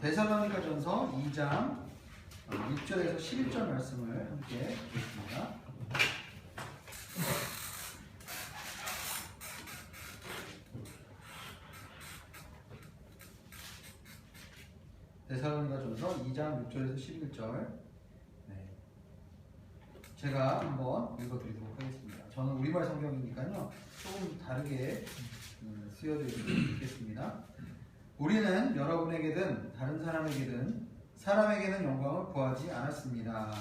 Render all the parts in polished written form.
데살로니가전서 2장 6절에서 11절 말씀을 함께 보겠습니다. 데살로니가전서 2장 6절에서 11절 제가 한번 읽어드리도록 하겠습니다. 저는 우리말 성경이니까요 조금 다르게 쓰여드리겠습니다. 우리는 여러분에게든 다른 사람에게는 영광을 구하지 않았습니다.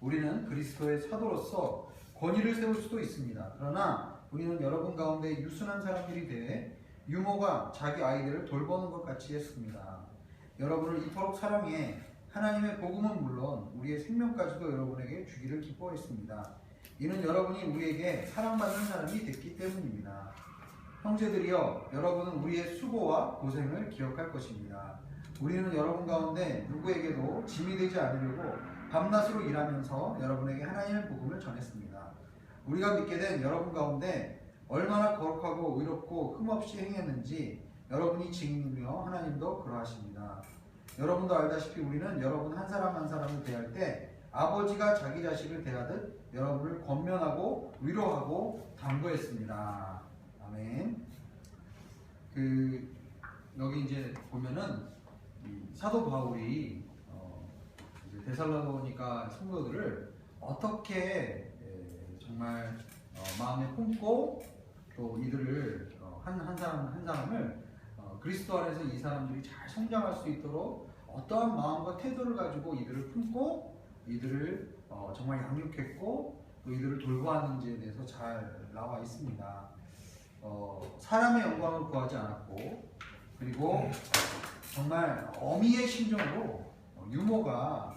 우리는 그리스도의 사도로서 권위를 세울 수도 있습니다. 그러나 우리는 여러분 가운데 유순한 사람들이 되어 유모가 자기 아이들을 돌보는 것 같이 했습니다. 여러분을 이토록 사랑해 하나님의 복음은 물론 우리의 생명까지도 여러분에게 주기를 기뻐했습니다. 이는 여러분이 우리에게 사랑받는 사람이 됐기 때문입니다. 형제들이여, 여러분은 우리의 수고와 고생을 기억할 것입니다. 우리는 여러분 가운데 누구에게도 짐이 되지 않으려고 밤낮으로 일하면서 여러분에게 하나님의 복음을 전했습니다. 우리가 믿게 된 여러분 가운데 얼마나 거룩하고 의롭고 흠없이 행했는지 여러분이 증인이며 하나님도 그러하십니다. 여러분도 알다시피 우리는 여러분 한 사람 한 사람을 대할 때 아버지가 자기 자식을 대하듯 여러분을 권면하고 위로하고 당부했습니다. 아멘. 여기 이제 보면은 사도 바울이 데살로니가 성도들을 어떻게 정말 마음에 품고 또 이들을 한 사람 한 사람을 그리스도 안에서 이 사람들이 잘 성장할 수 있도록 어떠한 마음과 태도를 가지고 이들을 품고 이들을 정말 양육했고 또 이들을 돌보았는지에 대해서 잘 나와 있습니다. 사람의 영광을 구하지 않았고, 그리고 정말 어미의 심정으로 유모가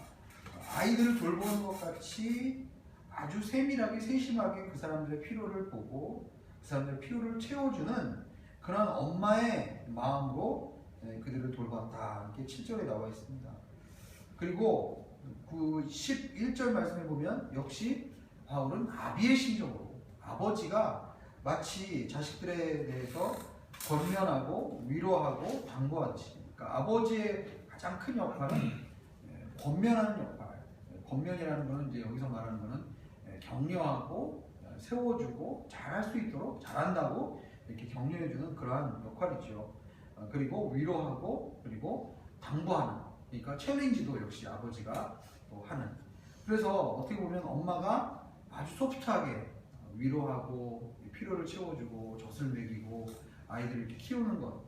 아이들을 돌보는 것 같이 아주 세밀하게 세심하게 그 사람들의 필요를 보고 그 사람들의 필요를 채워주는 그런 엄마의 마음으로 그들을 돌봤다. 이렇게 7절에 나와 있습니다. 그리고 그 11절 말씀에 보면 역시 바울은 아비의 심정으로, 아버지가 마치 자식들에 대해서 권면하고 위로하고 당부하듯이, 그러니까 아버지의 가장 큰 역할은 권면하는 역할. 권면이라는 것은 이제 여기서 말하는 것은 격려하고 세워주고 잘할 수 있도록, 잘한다고 이렇게 격려해주는 그러한 역할이죠. 그리고 위로하고 그리고 당부하는, 그러니까 챌린지도 역시 아버지가 또 하는. 그래서 어떻게 보면 엄마가 아주 소프트하게 위로하고 필요를 채워주고 젖을 먹이고 아이들을 이렇게 키우는 것,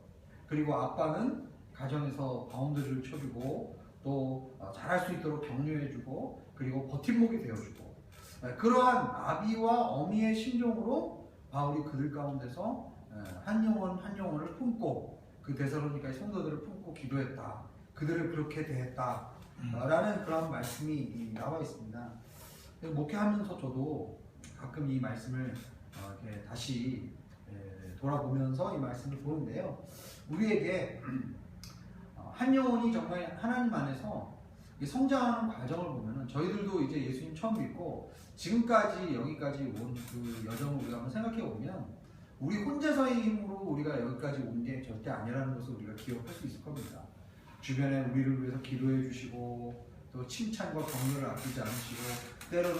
그리고 아빠는 가정에서 바운드를 쳐주고 또 잘할 수 있도록 격려해주고 그리고 버팀목이 되어주고, 그러한 아비와 어미의 심정으로 바울이 그들 가운데서 한 영혼 한 영혼을 품고 그 데살로니가의 성도들을 품고 기도했다. 그들을 그렇게 대했다. 라는 그런 말씀이 나와 있습니다. 목회하면서 저도 가끔 이 말씀을 이렇게 다시 돌아보면서 이 말씀을 보는데요. 우리에게 한 영혼이 정말 하나님 안에서 성장하는 과정을 보면은, 저희들도 이제 예수님 처음 믿고 지금까지 여기까지 온 그 여정을 우리가 한번 생각해 보면 우리 혼자서의 힘으로 우리가 여기까지 온 게 절대 아니라는 것을 우리가 기억할 수 있을 겁니다. 주변에 우리를 위해서 기도해 주시고 또 칭찬과 격려를 아끼지 않으시고 때로는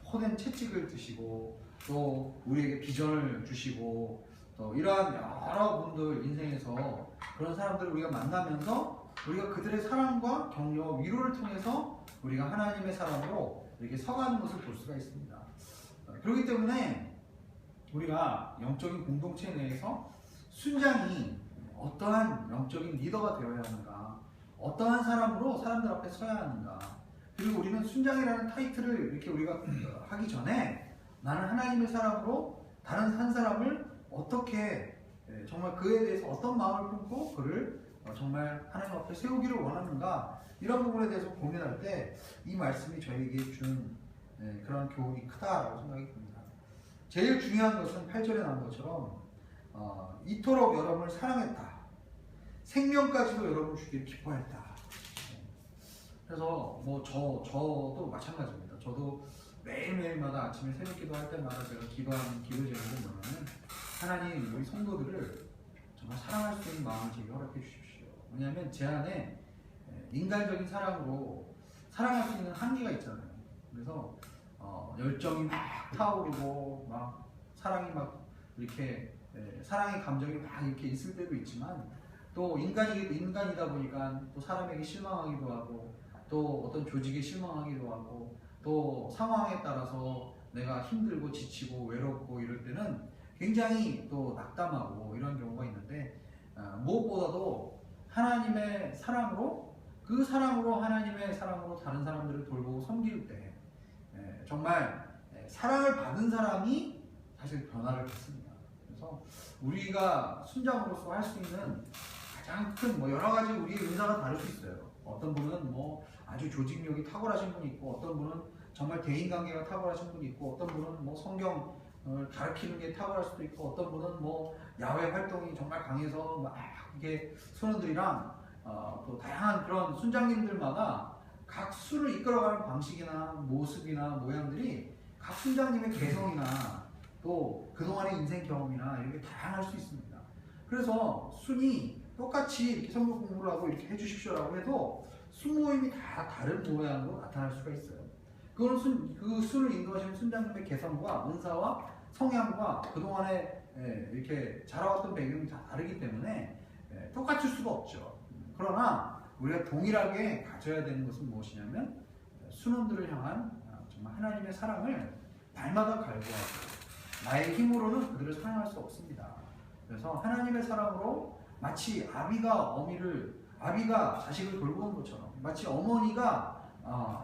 호된 채찍을 드시고 또 우리에게 비전을 주시고 또 이러한 여러 분들 인생에서 그런 사람들을 우리가 만나면서 우리가 그들의 사랑과 격려, 위로를 통해서 우리가 하나님의 사람으로 이렇게 서가는 것을 볼 수가 있습니다. 그렇기 때문에 우리가 영적인 공동체 내에서 순장이 어떠한 영적인 리더가 되어야 하는가, 어떠한 사람으로 사람들 앞에 서야 하는가, 그리고 우리는 순장이라는 타이틀을 이렇게 우리가 하기 전에 나는 하나님의 사람으로 다른 한 사람을 어떻게 정말 그에 대해서 어떤 마음을 품고 그를 정말 하나님 앞에 세우기를 원하는가, 이런 부분에 대해서 고민할 때 이 말씀이 저에게 준 그런 교훈이 크다라고 생각이 듭니다. 제일 중요한 것은 8절에 나온 것처럼 이토록 여러분을 사랑했다. 생명까지도 여러분 주기를 기뻐했다. 그래서 뭐 저도 마찬가지입니다. 저도 매일매일마다 아침에 새벽 기도할 때마다 제가 기도하는 기도 제목은 뭐냐면, 하나님 우리 성도들을 정말 사랑할 수 있는 마음을 제게 허락해 주십시오. 왜냐하면 제 안에 인간적인 사랑으로 사랑할 수 있는 한계가 있잖아요. 그래서 열정이 막 타오르고 막 사랑이 막 이렇게 사랑의 감정이 막 이렇게 있을 때도 있지만 또 인간이다 보니까 또 사람에게 실망하기도 하고 또 어떤 조직에 실망하기도 하고 또 상황에 따라서 내가 힘들고 지치고 외롭고 이럴 때는 굉장히 또 낙담하고 이런 경우가 있는데 무엇보다도 하나님의 사랑으로 그 사랑으로 하나님의 사랑으로 다른 사람들을 돌보고 섬길 때 정말 사랑을 받은 사람이 사실 변화를 받습니다. 그래서 우리가 순장으로서 할 수 있는 가장 큰 여러 가지 우리의 은사가 다를 수 있어요. 어떤 분은 아주 조직력이 탁월하신 분이 있고 어떤 분은 정말 대인관계가 탁월하신 분이 있고 어떤 분은 성경을 가르치는 게 탁월할 수도 있고 어떤 분은 야외 활동이 정말 강해서 막 이게 선원들이랑 또 다양한 그런 순장님들마다 각 수를 이끌어가는 방식이나 모습이나 모양들이 각 순장님의 개성이나 또 그동안의 인생 경험이나 이렇게 다양할 수 있습니다. 그래서 순이 똑같이 이렇게 성경 공부를 하고 이렇게 해주십시오라고 해도 순모임이 다 다른 모양으로 나타날 수가 있어요. 그거는 그 순을 인도하시는 순장님의 개성과 은사와 성향과 그동안에 이렇게 자라왔던 배경이 다 다르기 때문에 똑같을 수가 없죠. 그러나 우리가 동일하게 가져야 되는 것은 무엇이냐면 순원들을 향한 정말 하나님의 사랑을 날마다 갈구하고 나의 힘으로는 그들을 사랑할 수 없습니다. 그래서 하나님의 사랑으로 마치 아비가 자식을 돌보는 것처럼 마치 어머니가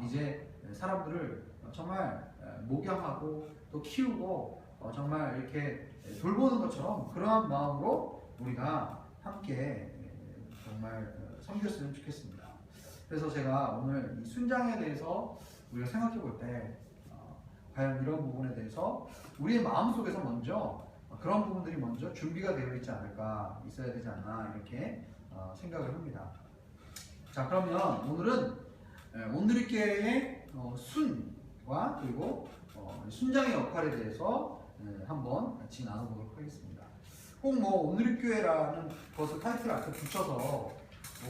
이제 사람들을 정말 목양하고 또 키우고 정말 이렇게 돌보는 것처럼 그러한 마음으로 우리가 함께 정말 섬겼으면 좋겠습니다. 그래서 제가 오늘 이 순장에 대해서 우리가 생각해 볼 때 과연 이런 부분에 대해서 우리의 마음속에서 먼저 그런 부분들이 먼저 준비가 되어 있어야 되지 않나 이렇게 생각을 합니다. 자, 그러면 오늘은 온누리교회의 순과 그리고 순장의 역할에 대해서 한번 같이 나눠보도록 하겠습니다. 꼭 온누리교회라는 것을 타이틀 앞에 붙여서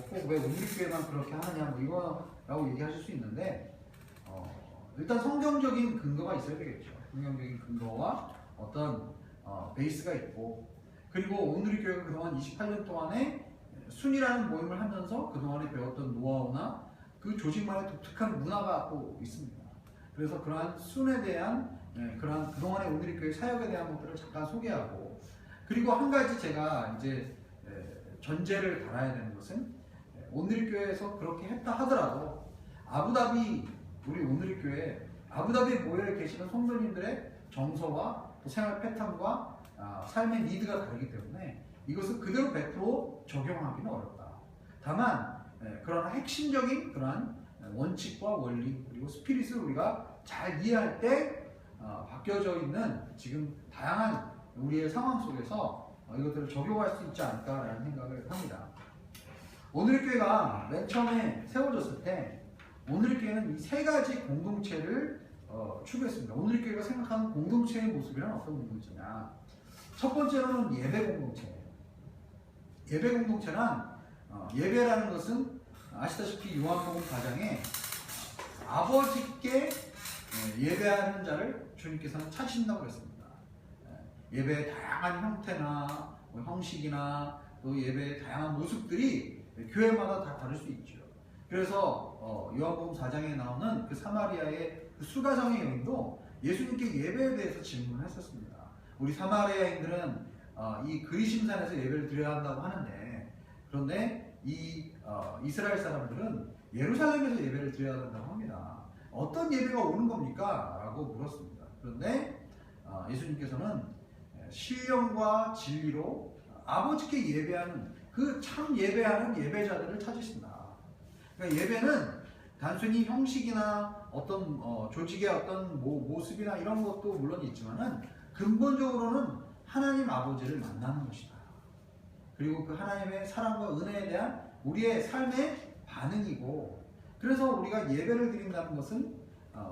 꼭 왜 온누리교회만 그렇게 하느냐 이거라고 얘기하실 수 있는데 일단 성경적인 근거가 있어야 되겠죠. 성경적인 근거와 어떤 베이스가 있고 그리고 온누리교회가 그동안 28년 동안에 순이라는 모임을 하면서 그동안에 배웠던 노하우나 그 조직만의 독특한 문화가 또 있습니다. 그래서 그러한 순에 대한 그러한 그동안의 온누리교회 사역에 대한 것들을 잠깐 소개하고 그리고 한 가지 제가 이제 전제를 달아야 되는 것은 온누리교회에서 그렇게 했다 하더라도 우리 온누리교회 아부다비에 모여 계시는 성도님들의 정서와 또 생활 패턴과 삶의 니드가 다르기 때문에 이것을 그대로 100% 적용하기는 어렵다. 다만 그러나 핵심적인 그러한 원칙과 원리 그리고 스피릿을 우리가 잘 이해할 때 바뀌어져 있는 지금 다양한 우리의 상황 속에서 이것들을 적용할 수 있지 않을까라는 생각을 합니다. 온누리교회가 맨 처음에 세워졌을 때 온누리교회는 이 세 가지 공동체를 추구했습니다. 온누리교회가 생각하는 공동체의 모습이란 어떤 공동체냐? 첫 번째로는 예배 공동체예요. 예배 공동체란 예배라는 것은 아시다시피 요한복음 4장에 아버지께 예배하는 자를 주님께서는 찾으신다고 했습니다. 예배의 다양한 형태나 형식이나 또 예배의 다양한 모습들이 교회마다 다 다를 수 있죠. 그래서 요한복음 4장에 나오는 그 사마리아의 그 수가성의 여인도 예수님께 예배에 대해서 질문을 했었습니다. 우리 사마리아인들은 이 그리심산에서 예배를 드려야 한다고 하는데 그런데 이 이스라엘 사람들은 예루살렘에서 예배를 드려야 한다고 합니다. 어떤 예배가 오는 겁니까? 라고 물었습니다. 그런데 예수님께서는 신령과 진리로 아버지께 예배하는 그 참 예배하는 예배자들을 찾으신다. 그러니까 예배는 단순히 형식이나 어떤 조직의 어떤 모습이나 이런 것도 물론 있지만은 근본적으로는 하나님 아버지를 만나는 것이다. 그리고 그 하나님의 사랑과 은혜에 대한 우리의 삶의 반응이고 그래서 우리가 예배를 드린다는 것은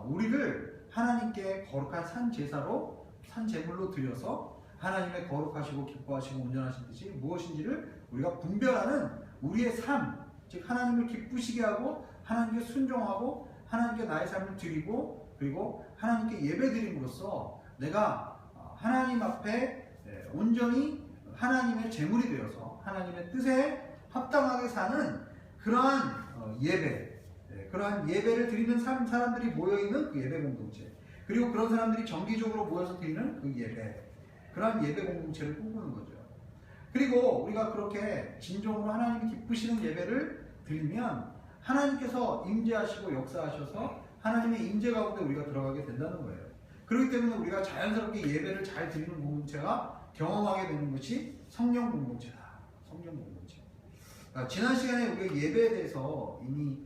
우리를 하나님께 거룩한 산제물로 드려서 하나님의 거룩하시고 기뻐하시고 온전하신 뜻이 무엇인지를 우리가 분별하는 우리의 삶 즉 하나님을 기쁘시게 하고 하나님께 순종하고 하나님께 나의 삶을 드리고 그리고 하나님께 예배드림으로써 내가 하나님 앞에 온전히 하나님의 제물이 되어서 하나님의 뜻에 합당하게 사는 그러한 예배, 그러한 예배를 드리는 사람들이 모여있는 그 예배 공동체, 그리고 그런 사람들이 정기적으로 모여서 드리는 그 예배, 그러한 예배 공동체를 꿈꾸는 거죠. 그리고 우리가 그렇게 진정으로 하나님이 기쁘시는 예배를 드리면 하나님께서 임재하시고 역사하셔서 하나님의 임재 가운데 우리가 들어가게 된다는 거예요. 그렇기 때문에 우리가 자연스럽게 예배를 잘 드리는 공동체가 경험하게 되는 것이 성령 공동체다. 성령 공동체. 지난 시간에 우리가 예배에 대해서 이미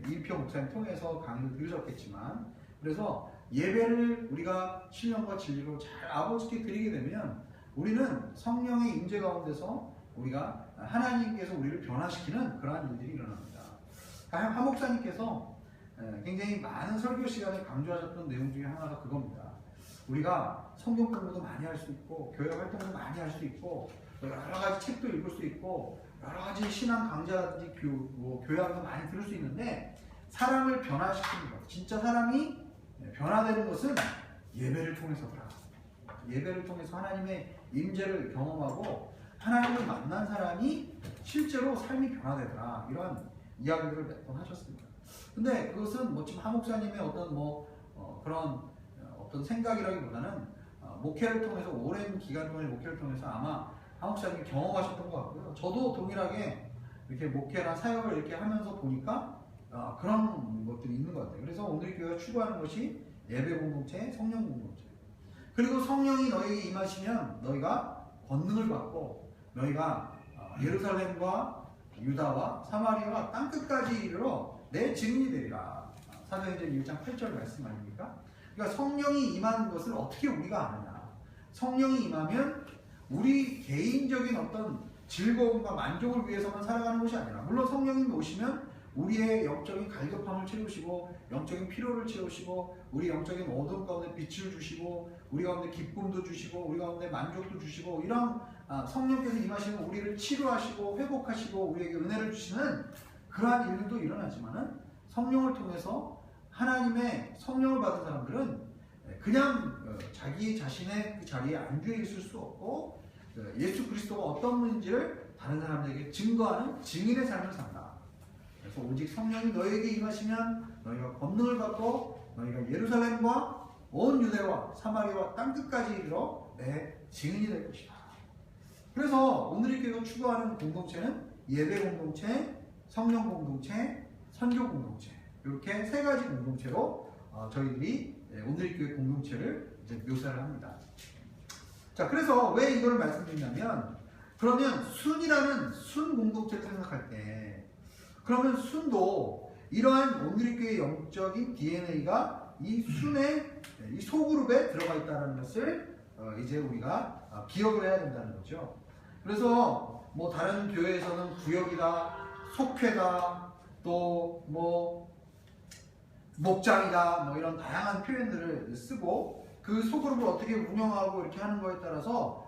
이표 목사님 통해서 강의를 들으셨겠지만, 그래서 예배를 우리가 신령과 진리로 잘 아버지께 드리게 되면 우리는 성령의 임재 가운데서 우리가 하나님께서 우리를 변화시키는 그러한 일들이 일어납니다. 한 목사님께서 굉장히 많은 설교 시간에 강조하셨던 내용 중에 하나가 그겁니다. 우리가 성경 공부도 많이 할 수 있고 교회 활동도 많이 할 수 있고 여러 가지 책도 읽을 수 있고 여러 가지 신앙 강좌라든지 교양도 많이 들을 수 있는데 사람을 변화시키는 것, 진짜 사람이 변화되는 것은 예배를 통해서더라. 예배를 통해서 하나님의 임재를 경험하고 하나님을 만난 사람이 실제로 삶이 변화되더라. 이런 이야기들을 몇 번 하셨습니다. 근데 그것은 뭐 지금 한 목사님의 어떤 그런 어떤 생각이라기보다는 목회를 통해서 오랜 기간 동안의 목회를 통해서 아마 한 목사님이 경험하셨던 것 같고요. 저도 동일하게 이렇게 목회나 사역을 이렇게 하면서 보니까 그런 것들이 있는 것 같아요. 그래서 오늘 교회가 추구하는 것이 예배 공동체, 성령 공동체. 그리고 성령이 너에게 임하시면 너희가 권능을 받고 너희가 예루살렘과 유다와 사마리아와 땅끝까지 이르러 내 증인이 되리라. 사도행전 1장 8절 말씀 아닙니까? 그러니까 성령이 임하는 것을 어떻게 우리가 아느냐. 성령이 임하면 우리 개인적인 어떤 즐거움과 만족을 위해서만 살아가는 것이 아니라, 물론 성령님이 오시면 우리의 영적인 갈급함을 채우시고 영적인 피로를 채우시고 우리 영적인 어둠 가운데 빛을 주시고 우리 가운데 기쁨도 주시고 우리 가운데 만족도 주시고 이런 성령께서 임하시면 우리를 치료하시고 회복하시고 우리에게 은혜를 주시는 그러한 일들도 일어나지만은 성령을 통해서 하나님의 성령을 받은 사람들은 그냥 자기 자신의 그 자리에 안주해 있을 수 없고 예수 그리스도가 어떤 분인지를 다른 사람들에게 증거하는 증인의 삶을 산다. 그래서 오직 성령이 너희에게 임하시면 너희가 권능을 받고 너희가 예루살렘과 온 유대와 사마리아와 땅끝까지 이르러 내 증인이 될 것이다. 그래서 오늘의 교회가 추구하는 공동체는 예배 공동체, 성령 공동체, 선교 공동체, 이렇게 세 가지 공동체로 저희들이 오늘의 교회 공동체를 이제 묘사를 합니다. 자, 그래서 왜 이걸 말씀드리냐면, 그러면 순이라는 순 공동체를 생각할 때, 그러면 순도 이러한 오늘의 교회의 영적인 DNA가 이 순의 이 소그룹에 들어가 있다는 것을 이제 우리가 기억을 해야 된다는 거죠. 그래서 뭐 다른 교회에서는 구역이다, 속회다, 또 뭐 목장이다, 뭐 이런 다양한 표현들을 쓰고 그 소그룹을 어떻게 운영하고 이렇게 하는 거에 따라서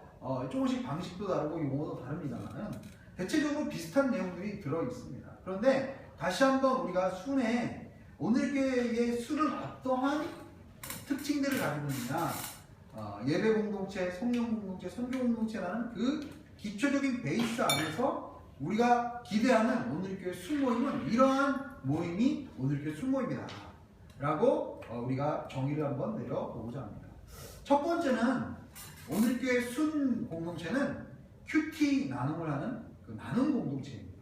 조금씩 방식도 다르고 용어도 다릅니다만 대체적으로 비슷한 내용들이 들어 있습니다. 그런데 다시 한번 우리가 순에 오늘 교회의 순은 어떠한 특징들을 가지고 있느냐, 예배 공동체, 성령 공동체, 선교 공동체라는 그 기초적인 베이스 안에서 우리가 기대하는 오늘 교회 순 모임은 이러한 모임이 오늘 교회 순 모임이다 라고 우리가 정의를 한번 내려보고자 합니다. 첫 번째는 오늘 교회 순 공동체는 큐티 나눔을 하는 그 나눔 공동체입니다.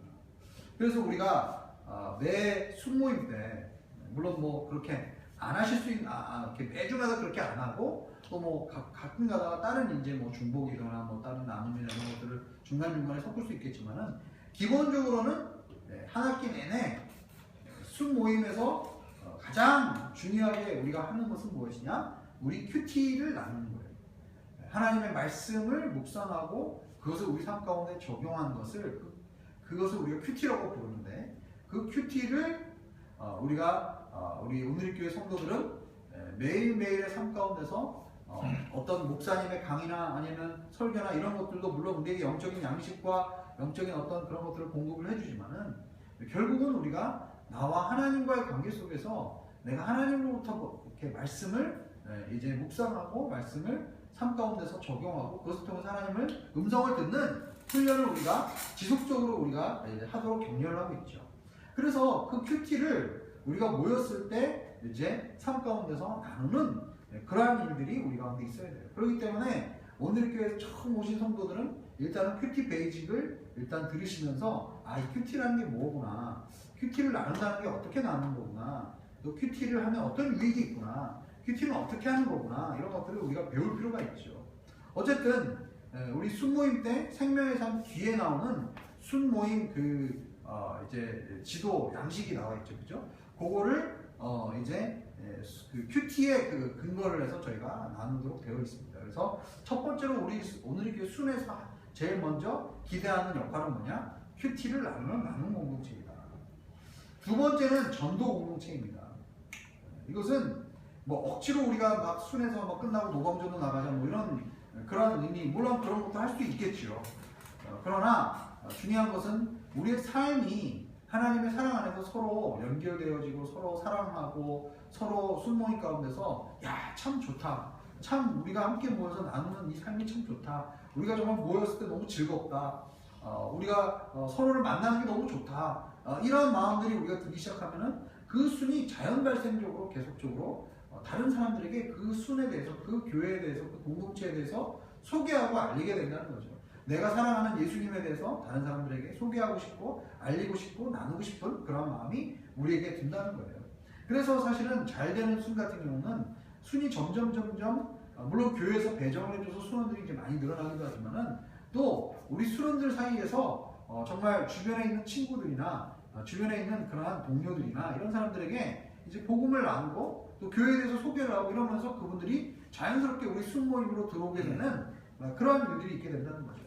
그래서 우리가 매 순모임 때, 물론 뭐 그렇게 안 하실 수 있는, 이렇게 매주마다 그렇게 안 하고, 또 뭐 가끔 가다가 다른 이제 뭐 중복이거나 뭐 다른 나눔이나 이런 것들을 중간중간에 섞을 수 있겠지만은, 기본적으로는 한 학기 내내 순모임에서 가장 중요하게 우리가 하는 것은 무엇이냐? 우리 큐티를 나누는 거예요. 하나님의 말씀을 묵상하고 그것을 우리 삶 가운데 적용하는 것을, 그것을 우리가 큐티라고 부르는데, 그 큐티를 우리 오늘의 교회 성도들은 매일매일의 삶 가운데서 어떤 목사님의 강의나 아니면 설교나 이런 것들도 물론 우리에게 영적인 양식과 영적인 어떤 그런 것들을 공급을 해주지만은 결국은 우리가 나와 하나님과의 관계 속에서 내가 하나님으로부터 이렇게 말씀을 이제 묵상하고 말씀을 삶 가운데서 적용하고 그것을 통해서 하나님을 음성을 듣는 훈련을 우리가 지속적으로 우리가 이제 하도록 격려를 하고 있죠. 그래서 그 큐티를 우리가 모였을 때 이제 삶 가운데서 나누는 그러한 일들이 우리 가운데 있어야 돼요. 그렇기 때문에 오늘 교회에 처음 오신 성도들은 일단은 큐티 베이직을 일단 들으시면서 이 큐티라는 게 뭐구나, 큐티를 나눈다는 게 어떻게 나누는 거구나, 또 큐티를 하면 어떤 유익이 있구나, 큐티는 어떻게 하는 거구나, 이런 것들을 우리가 배울 필요가 있죠. 어쨌든 우리 순모임 때 생명의 삶 뒤에 나오는 순모임 이제 지도 양식이 나와 있죠, 그죠? 그거를 이제 그 큐티의 그 근거를 해서 저희가 나누도록 되어 있습니다. 그래서 첫 번째로 오늘 그 순에서 제일 먼저 기대하는 역할은 뭐냐? 큐티를 나누는 공동체이다. 두 번째는 전도 공동체입니다. 이것은 뭐 억지로 우리가 막 순에서 막 끝나고 노방전도 나가자 뭐 이런 그런 의미, 물론 그런 것도 할 수 있겠죠. 그러나 중요한 것은 우리의 삶이 하나님의 사랑 안에서 서로 연결되어지고 서로 사랑하고 서로 순모임 가운데서 참 좋다, 참 우리가 함께 모여서 나누는 이 삶이 참 좋다, 우리가 정말 모였을 때 너무 즐겁다, 우리가 서로를 만나는 게 너무 좋다, 이런 마음들이 우리가 들기 시작하면은 그 순이 자연 발생적으로 계속적으로 다른 사람들에게 그 순에 대해서, 그 교회에 대해서, 그 공동체에 대해서 소개하고 알리게 된다는 거죠. 내가 사랑하는 예수님에 대해서 다른 사람들에게 소개하고 싶고 알리고 싶고 나누고 싶은 그런 마음이 우리에게 든다는 거예요. 그래서 사실은 잘 되는 순 같은 경우는 순이 점점 물론 교회에서 배정을 해줘서 순원들이 이제 많이 늘어나기도 하지만은 또 우리 순원들 사이에서 정말 주변에 있는 친구들이나 주변에 있는 그러한 동료들이나 이런 사람들에게 이제 복음을 나누고 또 교회에 대해서 소개를 하고 이러면서 그분들이 자연스럽게 우리 순모임으로 들어오게 되는 그러한 일들이 있게 된다는 거죠.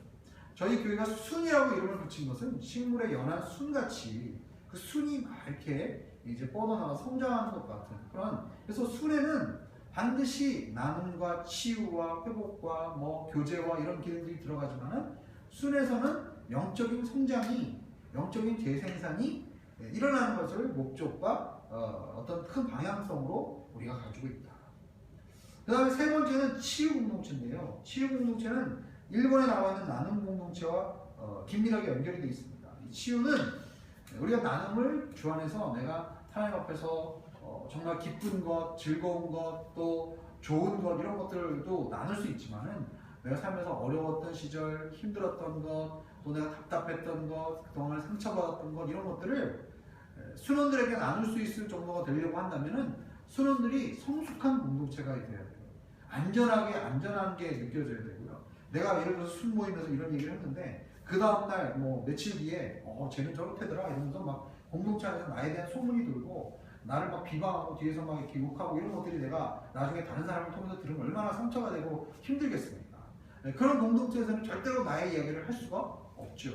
저희 교회가 순이라고 이름을 붙인 것은 식물의 연한 순같이 그 순이 막 이렇게 이제 뻗어나가 성장하는 것 같은 그런, 그래서 순에는 반드시 나눔과 치유와 회복과 뭐 교제와 이런 기능들이 들어가지만은 순에서는 영적인 성장이, 영적인 재생산이 일어나는 것을 목적과 어떤 큰 방향성으로 우리가 가지고 있다. 그 다음에 세 번째는 치유 공동체인데요. 치유 공동체는 일본에 나와 있는 나눔 공동체와 긴밀하게 연결이 되어 있습니다. 이 치유는 우리가 나눔을 주 안에서 내가 하나님 앞에서 정말 기쁜 것, 즐거운 것, 또 좋은 것 이런 것들도 나눌 수 있지만은 내가 살면서 어려웠던 시절, 힘들었던 것, 또 내가 답답했던 것, 그동안 상처받았던 것 이런 것들을 순원들에게 나눌 수 있을 정도가 되려고 한다면은 순원들이 성숙한 공동체가 돼야 돼요. 안전한 게 느껴져야 되고요. 내가 예를 들어서 술 모임에서 이런 얘기를 했는데 그 다음날 뭐 며칠 뒤에 쟤는 저렇대더라 이러면서 막 공동체 안에서 나에 대한 소문이 돌고 나를 막 비방하고 뒤에서 막 이렇게 욕하고 이런 것들이 내가 나중에 다른 사람을 통해서 들으면 얼마나 상처가 되고 힘들겠습니까? 그런 공동체에서는 절대로 나의 이야기를 할 수가 없죠.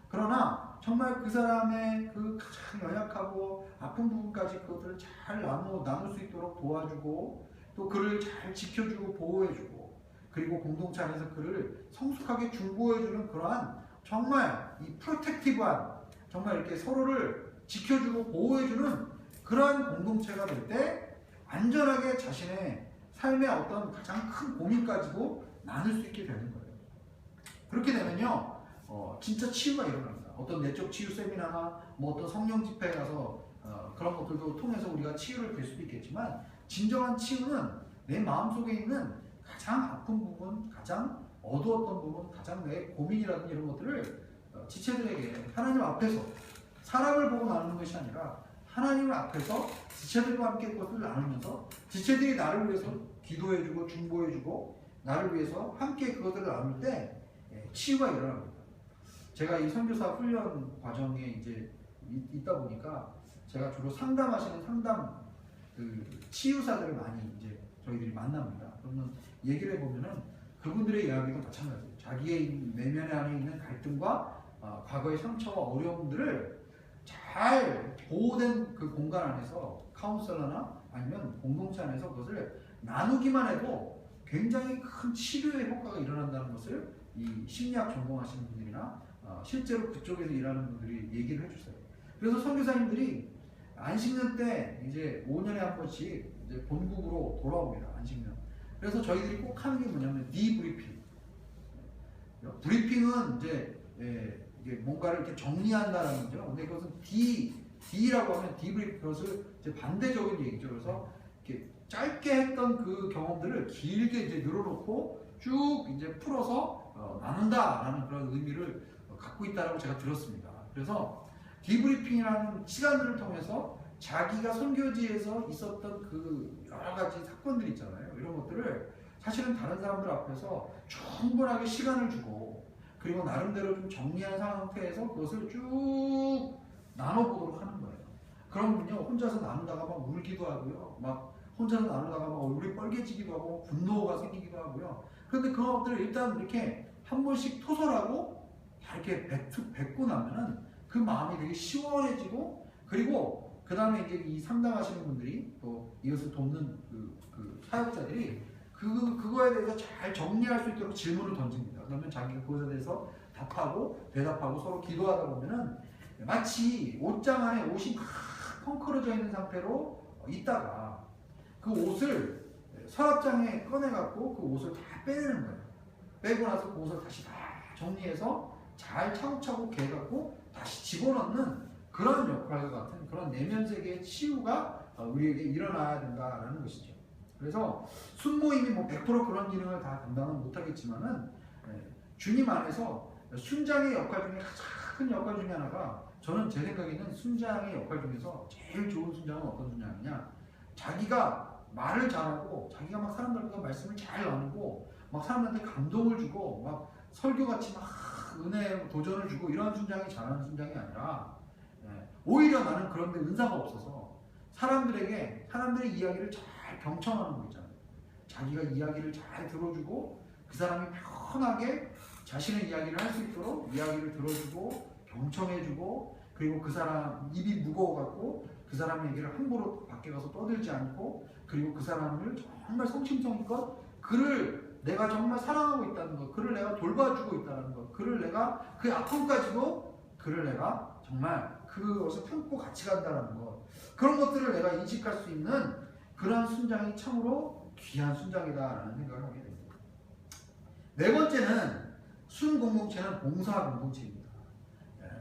그러나 정말 그 사람의 그 가장 연약하고 아픈 부분까지 그것들을 잘 나눌 수 있도록 도와주고 또 그를 잘 지켜주고 보호해주고 그리고 공동체 안에서 그를 성숙하게 중보해주는 그러한 정말 이 프로텍티브한 정말 이렇게 서로를 지켜주고 보호해주는 그러한 공동체가 될 때 안전하게 자신의 삶의 어떤 가장 큰 고민까지도 나눌 수 있게 되는 거예요. 그렇게 되면요 진짜 치유가 일어납니다. 어떤 내적 치유 세미나나 뭐 어떤 성령 집회에 가서 그런 것들도 통해서 우리가 치유를 될 수도 있겠지만 진정한 치유는 내 마음속에 있는 가장 아픈 부분, 가장 어두웠던 부분, 가장 내 고민이라든지 이런 것들을 지체들에게 하나님 앞에서 사람을 보고 나누는 것이 아니라 하나님을 앞에서 지체들과 함께 그것을 나누면서 지체들이 나를 위해서 기도해주고 중보해주고 나를 위해서 함께 그것들을 나눌 때 치유가 일어납니다. 제가 이 선교사 훈련 과정에 이제 있다 보니까 제가 주로 상담하시는 상담 치유사들을 많이 이제 저희들이 만납니다. 그러면 얘기를 해보면은 그분들의 이야기도 마찬가지예요. 자기의 내면 안에 있는 갈등과 과거의 상처와 어려움들을 잘 보호된 그 공간 안에서 카운셀러나 아니면 공동체 안에서 그것을 나누기만 해도 굉장히 큰 치료의 효과가 일어난다는 것을 이 심리학 전공하시는 분들이나 실제로 그쪽에서 일하는 분들이 얘기를 해주세요. 그래서 선교사님들이 안식년 때 이제 5년에 한 번씩 이제 본국으로 돌아옵니다. 안식년. 그래서 저희들이 꼭 하는 게 뭐냐면 디브리핑. 브리핑은 이제 이게 뭔가를 이렇게 정리한다는 거죠. 근데 그것은 D라고 하면 디브리핑, 그것을 이제 반대적인 얘기죠. 그래서 이렇게 짧게 했던 그 경험들을 길게 이제 늘어놓고 쭉 이제 풀어서 나눈다라는 그런 의미를 갖고 있다라고 제가 들었습니다. 그래서 디브리핑이라는 시간들을 통해서 자기가 선교지에서 있었던 그 여러 가지 사건들 있잖아요. 이런 것들을 사실은 다른 사람들 앞에서 충분하게 시간을 주고, 그리고 나름대로 좀 정리한 상태에서 그것을 쭉 나눠보도록 하는 거예요. 그러면요, 혼자서 나누다가 막 울기도 하고요, 막 혼자서 나누다가 막 얼굴이 빨개지기도 하고 분노가 생기기도 하고요. 그런데 그런 것들을 일단 이렇게 한 번씩 토설하고 다 이렇게 뱉고 나면은 그 마음이 되게 시원해지고, 그리고 그 다음에 이제 이 상담하시는 분들이 또 이것을 돕는 그 사역자들이 그거에 대해서 잘 정리할 수 있도록 질문을 던집니다. 그러면 자기가 그것에 대해서 답하고 대답하고 서로 기도하다 보면은 마치 옷장 안에 옷이 막 펑크러져 있는 상태로 있다가 그 옷을 서랍장에 꺼내갖고 그 옷을 다 빼내는 거예요. 빼고 나서 그 옷을 다시 다 정리해서 잘 차곡차곡 개갖고 다시 집어넣는 그런 역할과 같은 그런 내면 세계의 치유가 우리에게 일어나야 된다라는 것이죠. 그래서 순모임이 뭐 100% 그런 기능을 다 감당은 못하겠지만은 주님 안에서 순장의 역할 중에 가장 큰 역할 중에 하나가, 저는 제 생각에는 순장의 역할 중에서 제일 좋은 순장은 어떤 순장이냐, 자기가 말을 잘하고 자기가 막 사람들과 말씀을 잘 나누고 막 사람들한테 감동을 주고 막 설교같이 막 은혜 도전을 주고 이런 순장이 잘하는 순장이 아니라, 오히려 나는 그런데 은사가 없어서 사람들의 이야기를 잘 경청하는 거 있잖아요. 자기가 이야기를 잘 들어주고 그 사람이 편하게 자신의 이야기를 할 수 있도록 이야기를 들어주고 경청해주고, 그리고 그 사람 입이 무거워갖고 그 사람 얘기를 함부로 밖에 가서 떠들지 않고, 그리고 그 사람을 정말 성심성의껏 그를 내가 정말 사랑하고 있다는 것, 그를 내가 돌봐주고 있다는 것, 그를 내가 그 아픔까지도 그를 내가 정말 그것을 품고 같이 간다는 것, 그런 것들을 내가 인식할 수 있는 그러한 순장이 참으로 귀한 순장이다라는 생각을 하게 됩니다. 네 번째는 순 공동체는 봉사 공동체입니다.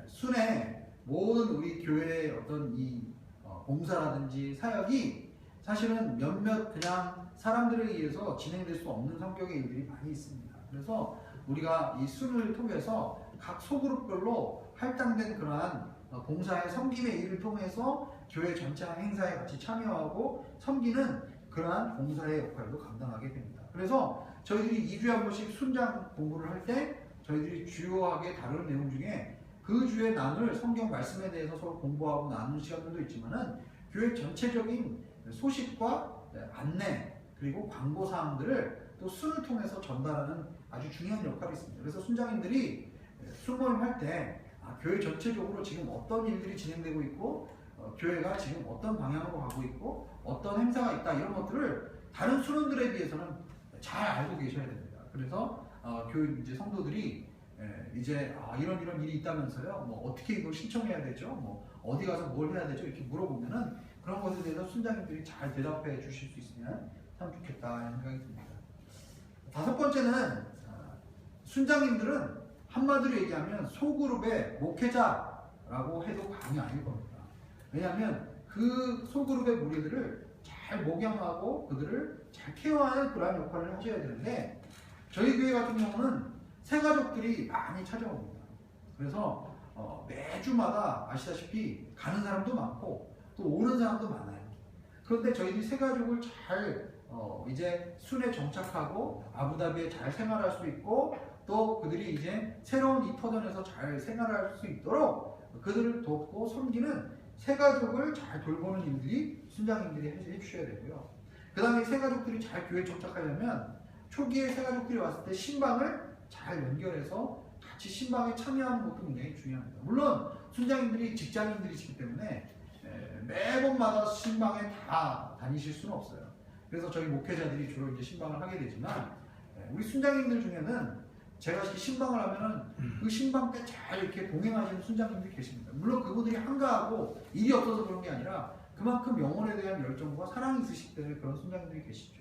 순의 모든 우리 교회의 어떤 이 봉사라든지 사역이 사실은 몇몇 그냥 사람들에 의해서 진행될 수 없는 성격의 일들이 많이 있습니다. 그래서 우리가 이 순을 통해서 각 소그룹별로 할당된 그러한 봉사의 섬김의 일을 통해서 교회 전체 행사에 같이 참여하고 섬기는 그러한 봉사의 역할도 감당하게 됩니다. 그래서 저희들이 2주에 한 번씩 순장 공부를 할 때 저희들이 주요하게 다루는 내용 중에 그 주에 나눌 성경 말씀에 대해서 서로 공부하고 나누는 시간들도 있지만은 교회 전체적인 소식과 안내 그리고 광고 사항들을 또 순을 통해서 전달하는 아주 중요한 역할이 있습니다. 그래서 순장님들이 순모임 할 때 교회 전체적으로 지금 어떤 일들이 진행되고 있고 교회가 지금 어떤 방향으로 가고 있고 어떤 행사가 있다, 이런 것들을 다른 순원들에 비해서는 잘 알고 계셔야 됩니다. 그래서 교회 이제 성도들이 이제 이런 일이 있다면서요, 뭐 어떻게 이걸 신청해야 되죠, 뭐 어디 가서 뭘 해야 되죠, 이렇게 물어보면은 그런 것에 대해서 순장님들이 잘 대답해 주실 수 있으면 참 좋겠다 생각이 듭니다. 다섯 번째는 순장님들은 한마디로 얘기하면 소그룹의 목회자라고 해도 과언이 아닐 겁니다. 왜냐하면 그 소그룹의 무리들을 잘 목양하고 그들을 잘 케어하는 그러한 역할을 하셔야 되는데, 저희 교회 같은 경우는 새가족들이 많이 찾아옵니다. 그래서 매주마다 아시다시피 가는 사람도 많고 또 오는 사람도 많아요. 그런데 저희들이 새가족을 잘 이제 순에 정착하고 아부다비에 잘 생활할 수 있고, 또 그들이 이제 새로운 이 터전에서 잘 생활할 수 있도록 그들을 돕고 섬기는 새가족을 잘 돌보는 일들이 순장님들이 해주셔야 되고요. 그 다음에 새가족들이 잘 교회에 정착하려면 초기에 새가족들이 왔을 때 신방을 잘 연결해서 같이 신방에 참여하는 것도 굉장히 중요합니다. 물론 순장님들이 직장인들이시기 때문에 매번마다 신방에 다 다니실 수는 없어요. 그래서 저희 목회자들이 주로 이제 신방을 하게 되지만, 우리 순장님들 중에는 제가 이렇게 신방을 하면은 그 신방 때 잘 이렇게 동행하시는 순장님들이 계십니다. 물론 그분들이 한가하고 일이 없어서 그런 게 아니라 그만큼 영혼에 대한 열정과 사랑이 있으시기 때문에 그런 순장님들이 계시죠.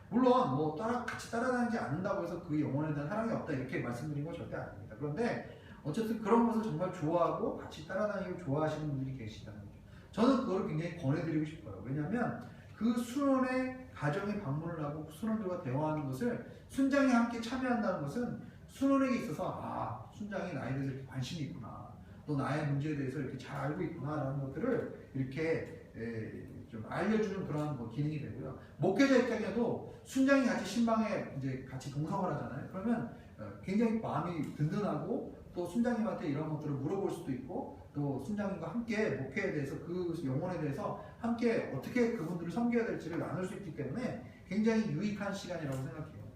물론 뭐 같이 따라다니지 않는다고 해서 그 영혼에 대한 사랑이 없다 이렇게 말씀드린 건 절대 아닙니다. 그런데 어쨌든 그런 것을 정말 좋아하고 같이 따라다니고 좋아하시는 분들이 계시다는 거죠. 저는 그걸 굉장히 권해드리고 싶어요. 왜냐하면 그 순원의 가정에 방문을 하고 순원들과 대화하는 것을 순장이 함께 참여한다는 것은 순원에게 있어서 순장이 나에 대해서 이렇게 관심이 있구나, 또 나의 문제에 대해서 이렇게 잘 알고 있구나라는 것들을 이렇게 좀 알려주는 그런 뭐 기능이 되고요. 목회자 입장에도 순장이 같이 신방에 이제 같이 동성을 하잖아요. 그러면 굉장히 마음이 든든하고 또 순장님한테 이런 것들을 물어볼 수도 있고 또 순장님과 함께 목회에 대해서 그 영혼에 대해서 함께 어떻게 그분들을 섬겨야 될지를 나눌 수 있기 때문에 굉장히 유익한 시간이라고 생각해요.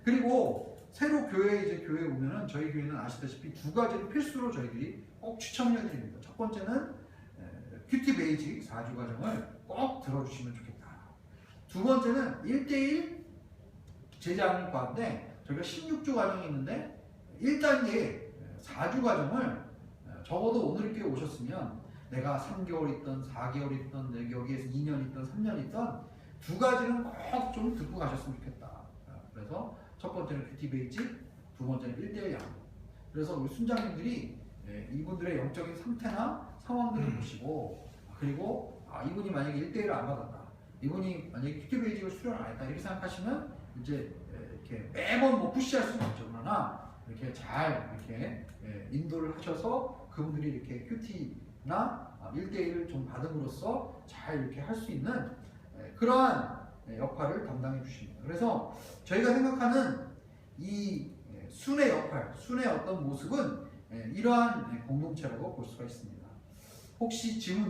그리고 새로 교회에 오면은 저희 교회는 아시다시피 두 가지를 필수로 저희들이 꼭 추천을 해드립니다. 첫 번째는 큐티 베이직 4주 과정을 꼭 들어주시면 좋겠다. 두 번째는 1대1 제자하는 과인데 저희가 16주 과정이 있는데 1단계 4주 과정을 적어도 오늘 이렇게 오셨으면 내가 3개월 있던 4개월 있던 여기에서 2년 있던 3년 있던 두 가지는 꼭 좀 듣고 가셨으면 좋겠다. 그래서 첫 번째는 큐티 베이직, 두 번째는 1대1 양육. 그래서 우리 순장님들이 이분들의 영적인 상태나 상황들을 보시고 그리고 이분이 만약에 1대1을 안 받았다, 이분이 만약에 큐티 베이직을 수련 안 했다 이렇게 생각하시면 이제 이렇게 매번 뭐 푸시할 수는 없죠. 그러나 이렇게 잘 이렇게 인도를 하셔서 그분들이 이렇게 큐티나 1대1을 좀 받음으로써 잘 이렇게 할 수 있는 그러한 역할을 담당해 주십니다. 그래서 저희가 생각하는 이 순의 역할, 순의 어떤 모습은 이러한 공동체라고 볼 수가 있습니다. 혹시 질문 있으세요?